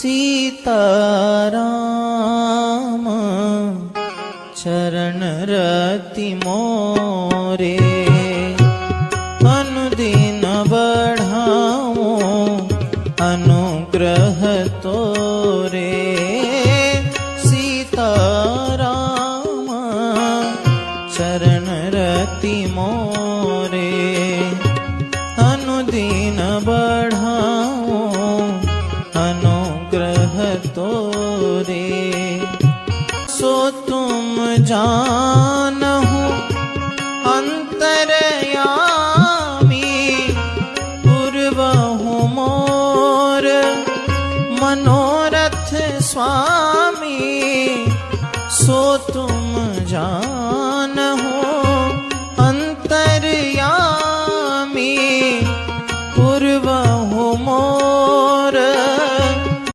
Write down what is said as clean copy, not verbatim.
सीताराम चरण रति मोरे अनुदिन बढ़ाओ अनुग्रह तोरे सीताराम चरण रति मोरे अनुदिन बढ़ाओ अनुग्रह तोरे सो तुम जानहु अंतरयामी पूर्वहु मोर मनोरथ स्वामी सो तुम जानहु